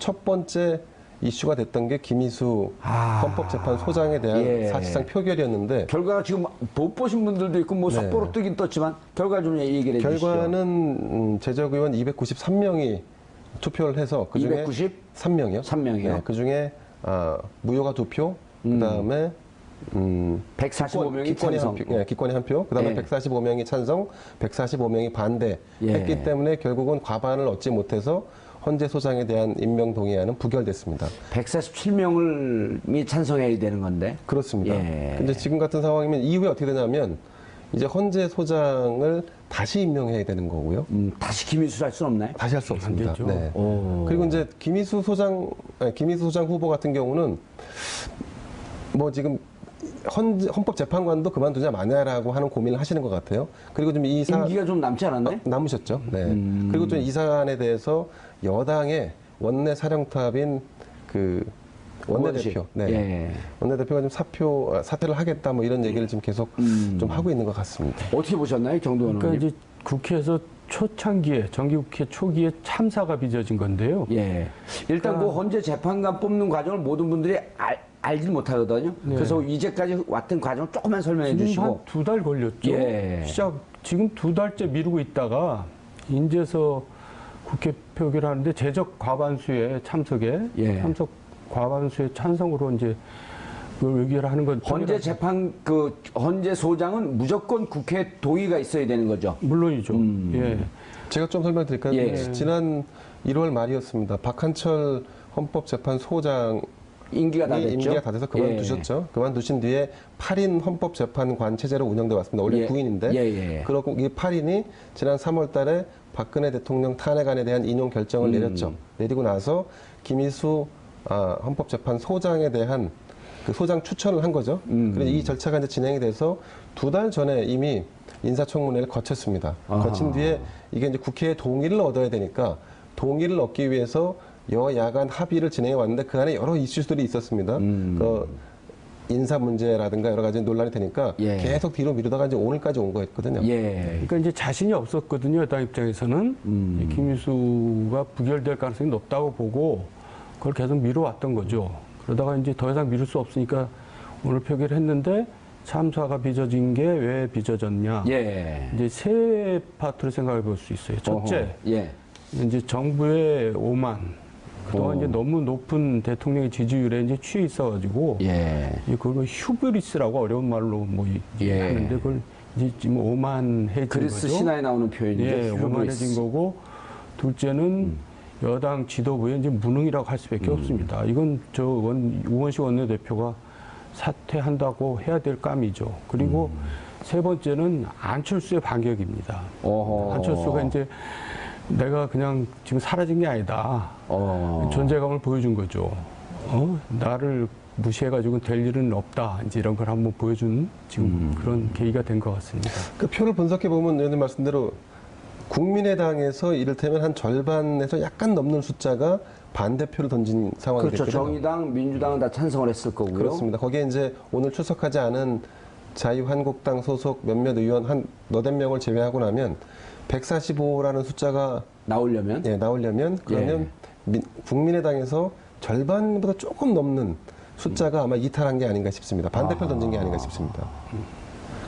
첫 번째 이슈가 됐던 게 김희수 헌법재판소장에 대한 사실상 표결이었는데 결과가 지금 못 보신 분들도 있고 뭐 속보로 뜨긴 떴지만 결과 좀 얘기를 해주시죠. 결과는 제적의원 293명이 투표를 해서 그중에 293명이요? 3명이요? 네, 그중에 무효가 2표, 그다음에 145명이 찬성. 기권이 1표, 그다음에 145명이 찬성, 145명이 반대했기 때문에 결국은 과반을 얻지 못해서 헌재 소장에 대한 임명 동의안은 부결됐습니다. 147명이 찬성해야 되는 건데. 그렇습니다. 근데 지금 같은 상황이면 이후에 어떻게 되냐면 이제 헌재 소장을 다시 임명해야 되는 거고요. 다시 김희수 할 수는 없나요? 다시 할 수 없습니다. 네. 그리고 이제 김희수 소장 후보 같은 경우는 뭐 지금 헌법재판관도 그만두냐 마냐라고 하는 고민을 하시는 것 같아요. 그리고 좀 임기가 좀 남지 않았나요? 남으셨죠. 네. 그리고 좀 이 사안에 대해서 여당의 원내 사령탑인 그 원내대표, 원내대표가 좀 사퇴를 하겠다 뭐 이런 얘기를 지금 계속 좀 하고 있는 것 같습니다. 어떻게 보셨나요, 정도원 의원님? 그러니까 이제 국회에서 초창기에 정기국회 초기에 참사가 빚어진 건데요. 일단 그 헌재 재판관 뽑는 과정을 모든 분들이 알지 못하거든요. 그래서 이제까지 왔던 과정을 조금만 설명해 주시고. 한 2달 걸렸죠. 지금 2달째 미루고 있다가 인제서 국회 표결하는데 제적 과반수의 참석 과반수의 찬성으로 이제 그걸 의결하는 건 헌재 소장은 무조건 국회 동의가 있어야 되는 거죠. 물론이죠. 제가 좀 설명드릴까요? 지난 1월 말이었습니다. 박한철 헌법재판소장 임기가 다 돼서 그만두셨죠. 그만두신 뒤에 8인 헌법재판관 체제로 운영돼 왔습니다. 원래 9인인데 그렇고 이 8인이 지난 3월 달에 박근혜 대통령 탄핵안에 대한 인용 결정을 내렸죠. 내리고 나서 김희수 헌법재판소장에 대한 그 소장 추천을 한 거죠. 그래서 이 절차가 이제 진행이 돼서 2달 전에 이미 인사청문회를 거쳤습니다. 거친 뒤에 이게 이제 국회의 동의를 얻어야 되니까 동의를 얻기 위해서 여야 간 합의를 진행해 왔는데 그 안에 여러 이슈들이 있었습니다. 그 인사 문제라든가 여러 가지 논란이 되니까 계속 뒤로 미루다가 이제 오늘까지 온 거였거든요. 그러니까 이제 자신이 없었거든요. 여당 입장에서는 김희수가 부결될 가능성이 높다고 보고 그걸 계속 미뤄왔던 거죠. 그러다가 이제 더 이상 미룰 수 없으니까 오늘 표결했는데 참사가 빚어진 게 왜 빚어졌냐? 이제 세 파트로 생각해 볼 수 있어요. 첫째, 이제 정부의 오만. 그동안 이제 너무 높은 대통령의 지지율에 이제 취해 있어가지고, 이제 그걸 휴브리스라고 어려운 말로 뭐 하는데 그걸 이제 지금 오만해진 그리스 거죠. 신화에 나오는 표현이죠. 오만해진 거고, 둘째는 여당 지도부의 이제 무능이라고 할 수밖에 없습니다. 이건 우원식 원내대표가 사퇴한다고 해야 될 감이죠. 그리고 세 번째는 안철수의 반격입니다. 안철수가 이제 내가 그냥 지금 사라진 게 아니다. 존재감을 보여준 거죠. 나를 무시해가지고 될 일은 없다. 이제 이런 걸 한번 보여준 지금 그런 계기가 된 것 같습니다. 그 표를 분석해 보면 의원님 말씀대로 국민의당에서 이를테면 한 절반에서 약간 넘는 숫자가 반대표를 던진 상황이 됐거든요. 그렇죠. 정의당, 민주당은 다 찬성을 했을 거고요. 그렇습니다. 거기에 이제 오늘 출석하지 않은 자유한국당 소속 몇몇 의원 한 너댓 명을 제외하고 나면 145라는 숫자가 나오려면 그러면 국민의당에서 절반보다 조금 넘는 숫자가 아마 이탈한 게 아닌가 싶습니다. 반대표를 던진 게 아닌가 싶습니다.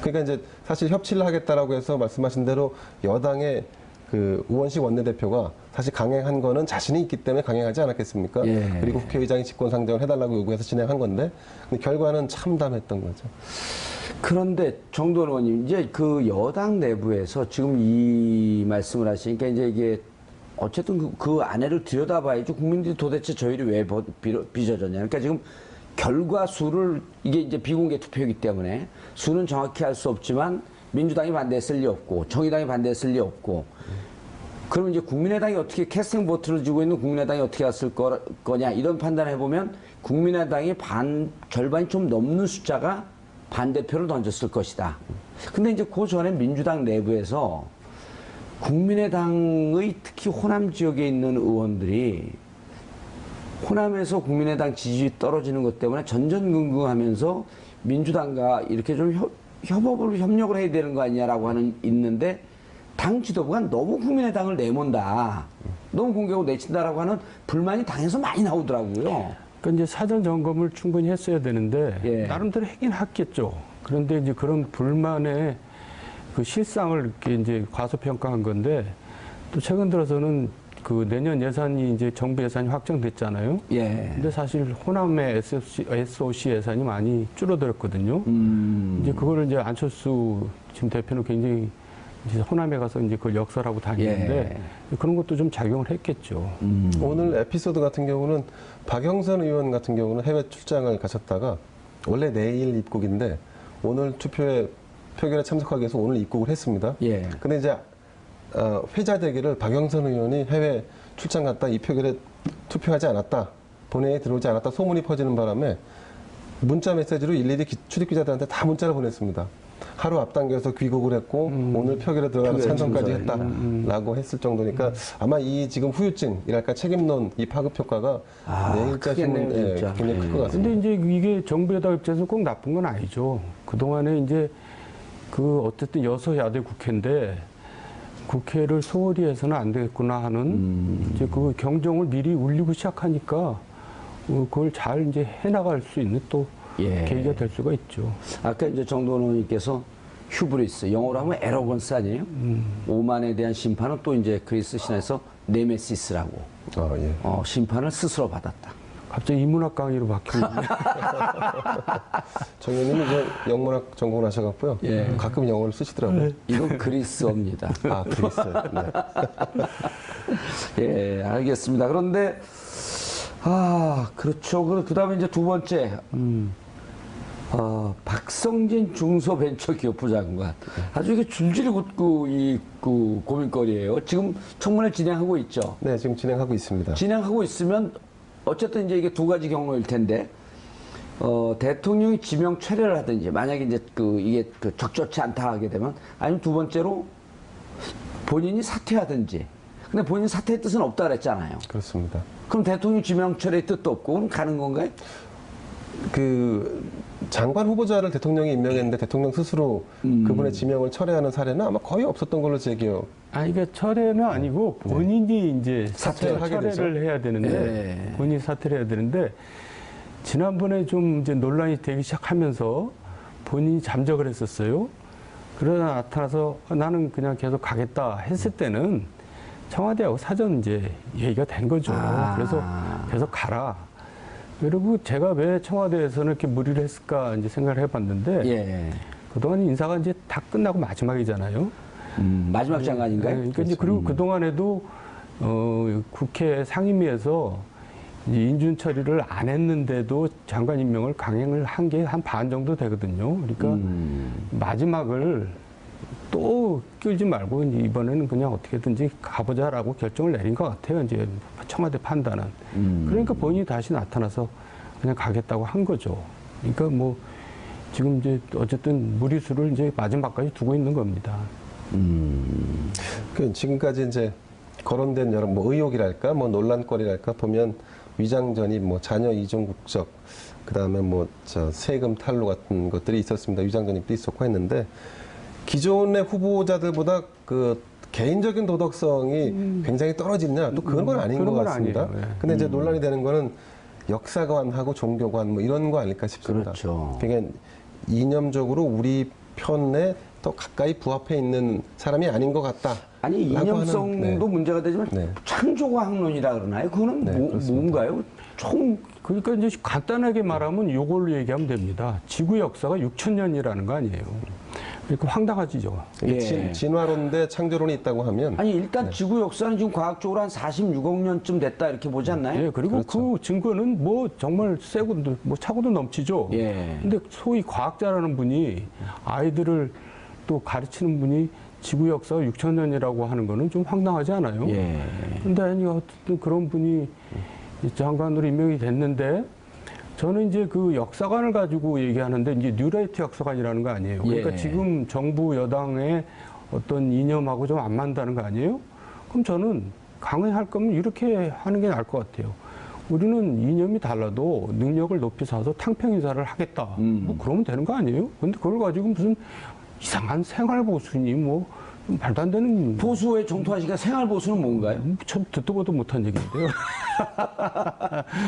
그러니까 이제 사실 협치를 하겠다라고 해서 말씀하신 대로 여당의 그 우원식 원내대표가 사실 강행한 거는 자신이 있기 때문에 강행하지 않았겠습니까? 그리고 국회의장이 직권상정을 해달라고 요구해서 진행한 건데 근데 결과는 참담했던 거죠. 그런데 정도원 의원님, 이제 그 여당 내부에서 지금 이 말씀을 하시니까 이제 이게 어쨌든 그 안에를 들여다봐야죠. 국민들이 도대체 저희를 왜 빚어졌냐. 그러니까 지금 결과 수를 이게 이제 비공개 투표이기 때문에 수는 정확히 알 수 없지만 민주당이 반대했을 리 없고 정의당이 반대했을 리 없고 그러면 이제 국민의당이 어떻게 캐스팅 보트를 쥐고 있는 국민의당이 어떻게 했을 거냐 이런 판단을 해보면 국민의당이 절반이 좀 넘는 숫자가 반대표를 던졌을 것이다. 근데 이제 그 전에 민주당 내부에서 국민의당의 특히 호남 지역에 있는 의원들이 호남에서 국민의당 지지율이 떨어지는 것 때문에 전전긍긍하면서 민주당과 이렇게 좀 협력을 해야 되는 거 아니냐라고 있는데 당 지도부가 너무 국민의당을 내몬다. 너무 공개하고 내친다라고 하는 불만이 당에서 많이 나오더라고요. 그러니까 이제 사전 점검을 충분히 했어야 되는데 예. 나름대로 하긴 했겠죠. 그런데 이제 그런 불만의 그 실상을 이렇게 이제 과소평가한 건데 또 최근 들어서는 그 내년 예산이 이제 정부 예산이 확정됐잖아요. 예. 근데 사실 호남의 SOC 예산이 많이 줄어들었거든요. 이제 그거를 이제 안철수 지금 대표는 굉장히 이제 호남에 가서 이제 그걸 역설하고 다니는데 그런 것도 좀 작용을 했겠죠. 오늘 에피소드 같은 경우는 박영선 의원 같은 경우는 해외 출장을 가셨다가 원래 내일 입국인데 오늘 표결에 참석하기 위해서 오늘 입국을 했습니다. 예. 근데 이제 회자 되기를 박영선 의원이 해외 출장 갔다 이 표결에 투표하지 않았다, 본회의에 들어오지 않았다 소문이 퍼지는 바람에 문자 메시지로 일일이 출입 기자들한테 다 문자를 보냈습니다. 하루 앞당겨서 귀국을 했고 오늘 표결에 들어가서 찬성까지 했다라고 했을 정도니까 아마 이 지금 후유증이랄까 책임론 이 파급 효과가 내일자 신문 굉장히 클 것 같습니다. 근데 이제 이게 정부 여당 입장에서 꼭 나쁜 건 아니죠. 그동안에 이제 그 어쨌든 여서야대 국회인데 국회를 소홀히 해서는 안 되겠구나 하는 이제 그 경종을 미리 울리고 시작하니까 그걸 잘 이제 해나갈 수 있는 또 계기가 될 수가 있죠. 아까 이제 정도원 의원님께서 휴브리스, 영어로 하면 에러건스 아니에요? 오만에 대한 심판은 또 이제 그리스 신화에서 네메시스라고. 심판을 스스로 받았다. 갑자기 인문학 강의로 바뀌었네. 정 의원님은 이제 영문학 전공을 하셔갖고요. 가끔 영어를 쓰시더라고요. 이건 그리스어입니다. 아, 그리스. 네. 예, 알겠습니다. 그런데, 그렇죠. 그 다음에 이제 두 번째, 박성진 중소벤처기업부 장관. 아주 이게 줄줄이 굳고 그 고민거리예요. 지금 청문회 진행하고 있죠. 네, 지금 진행하고 있습니다. 진행하고 있으면 어쨌든 이제 이게 두 가지 경로일 텐데, 대통령이 지명 철회를 하든지, 만약에 이제 이게 적절치 않다 하게 되면, 아니면 두 번째로 본인이 사퇴하든지. 근데 본인 사퇴의 뜻은 없다 그랬잖아요. 그렇습니다. 그럼 대통령 지명 철회의 뜻도 없고, 그럼 가는 건가요? 그 장관 후보자를 대통령이 임명했는데 대통령 스스로 그분의 지명을 철회하는 사례는 아마 거의 없었던 걸로 제 기억. 이게 철회는 아니고 본인이 이제 사퇴를 하게 되죠. 철회를 해야 되는데 본인이 사퇴를 해야 되는데 지난번에 좀 이제 논란이 되기 시작하면서 본인이 잠적을 했었어요. 그러다 나타나서 나는 그냥 계속 가겠다 했을 때는 청와대하고 사전 이제 얘기가 된 거죠. 그래서 계속 가라. 그리고 제가 왜 청와대에서는 이렇게 무리를 했을까 이제 생각을 해봤는데 그동안 인사가 이제 다 끝나고 마지막이잖아요. 마지막 장관인가요? 그러니까 이제 그리고 그 동안에도 국회 상임위에서 인준 처리를 안 했는데도 장관 임명을 강행을 한 게 한 반 정도 되거든요. 그러니까 마지막을 또 끌지 말고 이번에는 그냥 어떻게든지 가보자라고 결정을 내린 것 같아요. 이제 청와대 판단은. 그러니까 본인이 다시 나타나서 그냥 가겠다고 한 거죠. 그러니까 뭐 지금 이제 어쨌든 무리수를 이제 마지막까지 두고 있는 겁니다. 그 지금까지 이제 거론된 여러 뭐 의혹이랄까, 뭐 논란거리랄까 보면 위장 전입, 뭐 자녀 이종 국적, 그 다음에 뭐 세금 탈루 같은 것들이 있었습니다. 위장 전입도 있었고 했는데. 기존의 후보자들보다 그 개인적인 도덕성이 굉장히 떨어지느냐 또 그런 건 아닌 것 같습니다. 근데 이제 논란이 되는 거는 역사관하고 종교관 뭐 이런 거 아닐까 싶습니다. 그렇죠. 그러니까 이념적으로 우리 편에 더 가까이 부합해 있는 사람이 아닌 것 같다. 아니 이념성도 문제가 되지만 창조과학론이라 그러나요? 그거는 뭔가요? 그러니까 이제 간단하게 말하면 이걸로 얘기하면 됩니다. 지구 역사가 6,000년이라는 거 아니에요. 그러니까 황당하지죠. 진화론 대 창조론이 있다고 하면 아니 일단 지구 역사는 지금 과학적으로 한 46억 년쯤 됐다 이렇게 보지 않나요? 그리고 그 증거는 뭐 정말 세고 뭐 차고도 넘치죠. 근데 소위 과학자라는 분이 아이들을 또 가르치는 분이 지구 역사가 6,000년이라고 하는 거는 좀 황당하지 않아요? 근데 아니 어쨌든 그런 분이 장관으로 임명이 됐는데 저는 이제 그 역사관을 가지고 얘기하는데 이제 뉴라이트 역사관이라는 거 아니에요. 그러니까 지금 정부 여당의 어떤 이념하고 좀 안 맞는다는 거 아니에요? 그럼 저는 강행할 거면 이렇게 하는 게 나을 것 같아요. 우리는 이념이 달라도 능력을 높이 사서 탕평 인사를 하겠다. 뭐 그러면 되는 거 아니에요? 근데 그걸 가지고 무슨 이상한 생활보수니 뭐 좀 말도 안 되는 보수에 정통하시니까 생활 보수는 뭔가요? 참 듣도 보도 못한 얘기인데요.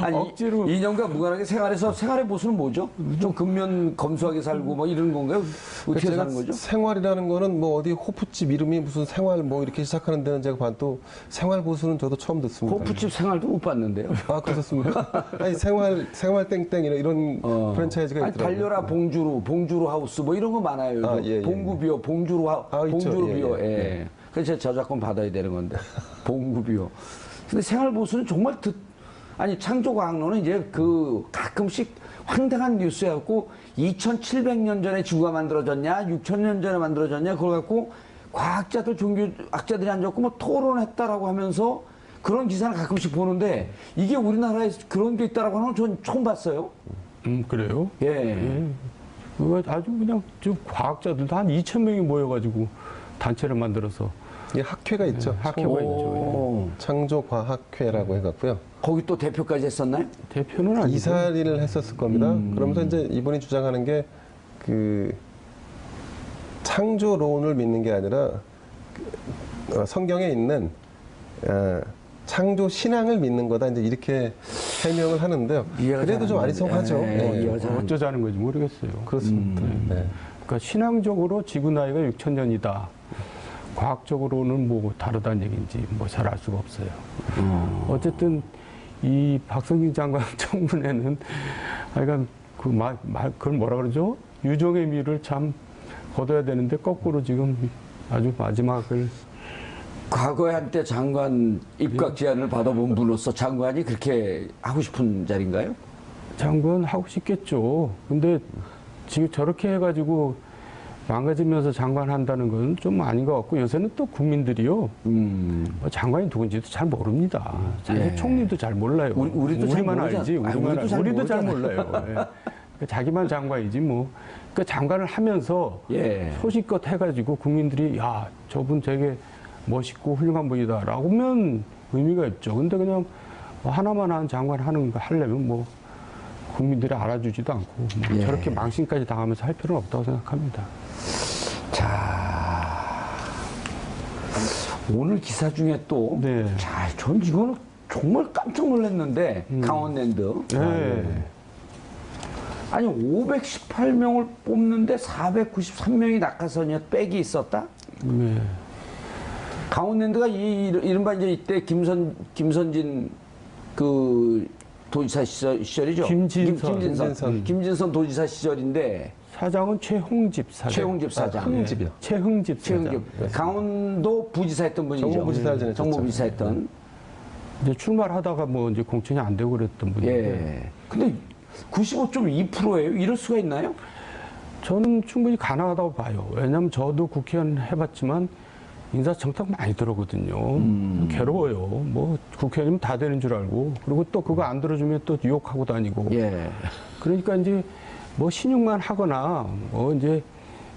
아니 억지로 2년간 무관하게 생활해서 생활의 보수는 뭐죠? 좀 근면 검소하게 살고 뭐 이런 건가요? 어떻게 제가 사는 거죠? 생활이라는 거는 뭐 어디 호프집 이름이 무슨 생활 뭐 이렇게 시작하는 데는 제가 봐도 생활 보수는 저도 처음 듣습니다. 호프집 생활도 못 봤는데요. 아, 그렇습니까? 아니, 생활 땡땡 이런 프랜차이즈가 아니, 있더라고요. 달려라 봉주루 하우스 뭐 이런 거 많아요. 아, 예, 예. 봉구비어 있죠. 봉주루비어. 예, 예. 예. 그래서 제가 저작권 받아야 되는 건데 봉구비어. 근데 생활 보수는 정말 아니 창조과학론은 이제 그 가끔씩 황당한 뉴스 해갖고 2,700년 전에 지구가 만들어졌냐, 6,000년 전에 만들어졌냐, 그걸 갖고 과학자들, 종교학자들이 앉았고 뭐 토론했다라고 하면서 그런 기사를 가끔씩 보는데 이게 우리나라에 그런 게 있다라고 하는 건 전 처음 봤어요. 그래요? 예. 예. 그거 아주 그냥 좀 과학자들도 한 2,000명이 모여가지고 단체를 만들어서 이 학회가 있죠. 학회가 있죠. 창조과학회라고 해갖고요. 거기 또 대표까지 했었나요? 대표는 아니고 이사리를 했었을 겁니다. 그러면서 이제 이분이 주장하는 게 그 창조론을 믿는 게 아니라 성경에 있는 창조 신앙을 믿는 거다. 이제 이렇게 해명을 하는데요. 그래도 좀 아리송하죠. 네. 어쩌자는 건지 모르겠어요. 그렇습니다. 네. 그러니까 신앙적으로 지구 나이가 6,000년이다. 과학적으로는 뭐 다르다는 얘기인지 뭐 잘 알 수가 없어요. 어쨌든 이 박성진 장관 청문회는 하여간 그걸 뭐라 그러죠? 유종의 미를 참 거둬야 되는데 거꾸로 지금 아주 마지막을 과거에 한때 장관 입각 제안을 받아본 분으로서 장관이 그렇게 하고 싶은 자리인가요? 장관 하고 싶겠죠. 근데 지금 저렇게 해가지고 망가지면서 장관 한다는 건 좀 아닌 것 같고 요새는 또 국민들이요. 뭐 장관이 누군지도 잘 모릅니다. 자기 예. 총리도 잘 몰라요. 우리도 잘 우리만 모르잖아. 알지. 아니, 우리도 잘 모르잖아요. 몰라요. 예. 그러니까 자기만 장관이지 뭐. 그러니까 장관을 하면서 예. 소신껏 해가지고 국민들이 야 저분 되게 멋있고 훌륭한 분이다라고 하면 의미가 있죠. 근데 그냥 뭐 하나만 한 장관 하려면 뭐 국민들이 알아주지도 않고 뭐 예. 저렇게 망신까지 당하면서 할 필요는 없다고 생각합니다. 자, 오늘 기사 중에 또, 네. 자, 전 이거는 정말 깜짝 놀랐는데, 강원랜드. 네. 아니, 518명을 뽑는데 493명이 낙하산이었, 백이 있었다? 네. 강원랜드가 이른바 이제 이때 김선진 그 도지사 시절이죠? 김진선 도지사 시절인데, 사장은 최홍집 사장. 최홍집 사장. 흥집이요. 최흥집 사장. 최흥집. 강원도 부지사 했던 분이죠. 정무부지사를 지냈죠. 정무부지사 했던. 이제 출마를 하다가 뭐 이제 공천이 안 되고 그랬던 분인데. 예. 근데 95.2%예요? 이럴 수가 있나요? 저는 충분히 가능하다고 봐요. 왜냐하면 저도 국회의원 해봤지만 인사청탁 많이 들어거든요. 괴로워요. 뭐 국회의원이면 다 되는 줄 알고 그리고 또 그거 안 들어주면 또 유혹하고 다니고. 예. 그러니까 이제 뭐 신용만 하거나 뭐 이제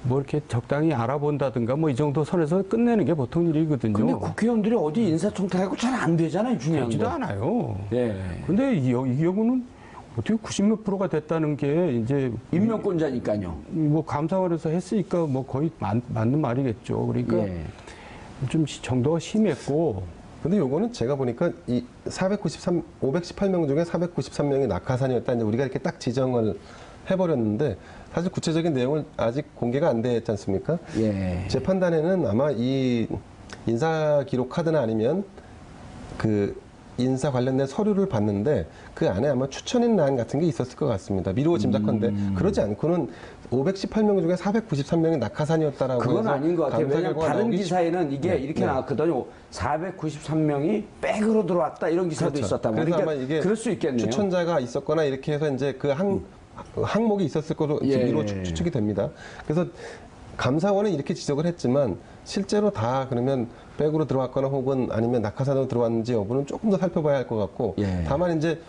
뭐 이렇게 적당히 알아본다든가 뭐 이 정도 선에서 끝내는 게 보통 일이거든요. 근데 국회의원들이 어디 인사청탁하고 잘 안 되잖아요, 중요한 되지도 거. 않아요. 예. 근데 이 경우는 어떻게 90몇 프로가 됐다는 게 이제 임명권자니까요. 뭐 감사원에서 했으니까 뭐 거의 맞는 말이겠죠. 그러니까 예. 좀 정도가 심했고. 근데 요거는 제가 보니까 이 518명 중에 493명이 낙하산이었다. 이제 우리가 이렇게 딱 지정을 해버렸는데 사실 구체적인 내용은 아직 공개가 안 됐지 않습니까? 예. 재판단에는 아마 이 인사 기록 카드나 아니면 그 인사 관련된 서류를 봤는데 그 안에 아마 추천인 란 같은 게 있었을 것 같습니다. 미루어 짐작컨대 그러지 않고는 518명 중에 493명이 낙하산이었다라고 그건 해서 아닌 것 같아요. 감사 왜냐하면 결과가 다른 나오기 기사에는 이게 네, 이렇게 네. 나왔거든요. 493명이 백으로 들어왔다 이런 기사도 그렇죠. 있었다. 그래서 그러니까 아마 이게 그럴 수 있겠네요. 추천자가 있었거나 이렇게 해서 이제 그 항목이 있었을 거로 예. 미루어 추측이 됩니다. 그래서 감사원은 이렇게 지적을 했지만 실제로 다 그러면 백으로 들어왔거나 혹은 아니면 낙하산으로 들어왔는지 여부는 조금 더 살펴봐야 할 것 같고 예. 다만 이제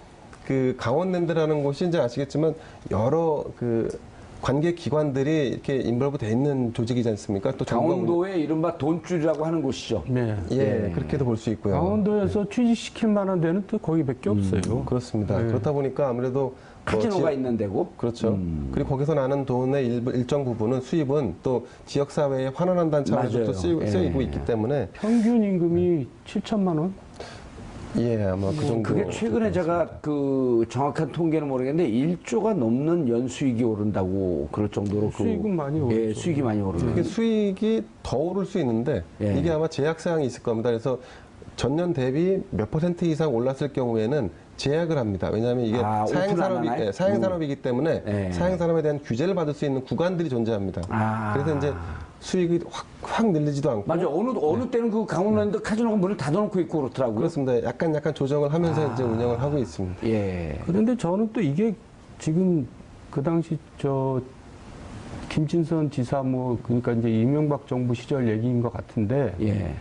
그 강원랜드라는 곳이 이제 아시겠지만 여러 그 관계 기관들이 이렇게 인벌브 돼 있는 조직이지 않습니까? 또 강원도의 이른바 돈줄이라고 하는 곳이죠. 네. 예, 그렇게도 볼 수 있고요. 강원도에서 취직시킬 만한 데는 또 거기밖에 없어요. 그렇습니다. 네. 그렇다 보니까 아무래도 카지노가 있는 데고. 그렇죠. 그리고 거기서 나는 돈의 일정 부분은 수입은 또 지역 사회에 환원한다는 차원에서 또 쓰이고 있기 때문에 평균 임금이 7천만 원? 예, 아마 그 정도. 그게 최근에 제가 그 정확한 통계는 모르겠는데 1조가 넘는 연수익이 오른다고 그럴 정도로 수익은 많이 오르죠. 예, 수익이 많이 오르는. 이게 수익이 더 오를 수 있는데 예. 이게 아마 제약 사항이 있을 겁니다. 그래서 전년 대비 몇 % 이상 올랐을 경우에는 제약을 합니다. 왜냐하면 이게 사행산업이기 때문에 사행산업에 대한 규제를 받을 수 있는 구간들이 존재합니다. 그래서 이제 수익이 확 늘리지도 않고. 맞아. 어느 때는 그 강원랜드 카지노가 문을 닫아놓고 있고 그렇더라고요. 그렇습니다. 약간 조정을 하면서 이제 운영을 하고 있습니다. 예. 그런데 저는 또 이게 지금 그 당시 김진선 지사 그러니까 이제 이명박 정부 시절 얘기인 것 같은데 예.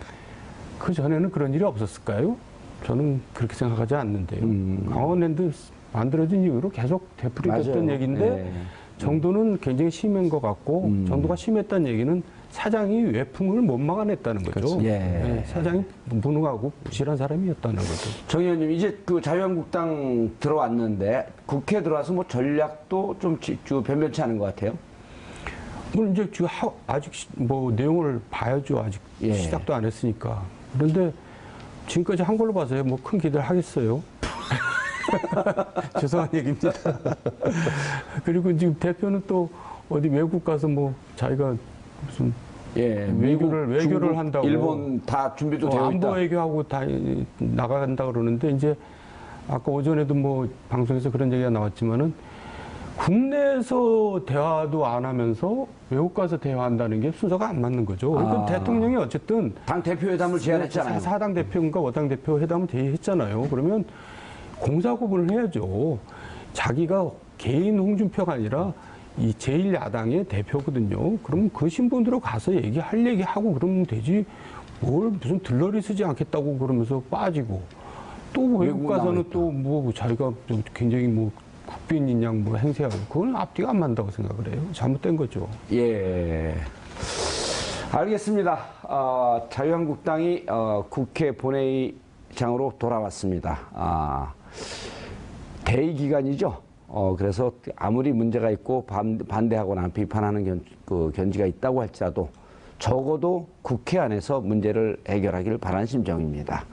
그 전에는 그런 일이 없었을까요? 저는 그렇게 생각하지 않는데요. 강원랜드 만들어진 이후로 계속 되풀이됐던 얘기인데 정도는 굉장히 심한 것 같고 정도가 심했다는 얘기는 사장이 외풍을 못 막아냈다는 거죠. 그렇죠. 네, 사장이 무능하고 부실한 사람이었다는 거죠. 정 의원님 이제 그 자유한국당 들어왔는데 국회 들어와서 뭐 전략도 좀 변변치 않은 것 같아요. 물론 이제 지금 아직 뭐 내용을 봐야죠. 아직 시작도 안 했으니까. 그런데 지금까지 한 걸로 봐서요. 뭐 큰 기대를 하겠어요. 죄송한 얘기입니다. 그리고 지금 대표는 또 어디 외국 가서 뭐 자기가 무슨 외교를 중국, 한다고 일본 다 준비도 되어 있다. 안보 외교하고 다 나간다 그러는데 이제 아까 오전에도 뭐 방송에서 그런 얘기가 나왔지만은 국내에서 대화도 안 하면서 외국 가서 대화한다는 게 순서가 안 맞는 거죠. 그러니까 대통령이 어쨌든 당 대표 회담을 제안했잖아요. 사당 대표인가 오당 대표 회담을 제의했잖아요. 그러면 공사 구분을 해야죠. 자기가 개인 홍준표가 아니라 이 제1야당의 대표거든요. 그럼 그 신분으로 가서 할 얘기하고 그러면 되지. 뭘 무슨 들러리 쓰지 않겠다고 그러면서 빠지고 또 외국 가서는 또 뭐 자기가 굉장히 뭐 국빈인 양 뭐 행세하고 그건 앞뒤가 안 맞는다고 생각을 해요. 잘못된 거죠. 예. 알겠습니다. 자유한국당이 국회 본회의장으로 돌아왔습니다. 대의 기간이죠. 그래서 아무리 문제가 있고 반대하거나 비판하는 견지가 있다고 할지라도 적어도 국회 안에서 문제를 해결하기를 바라는 심정입니다.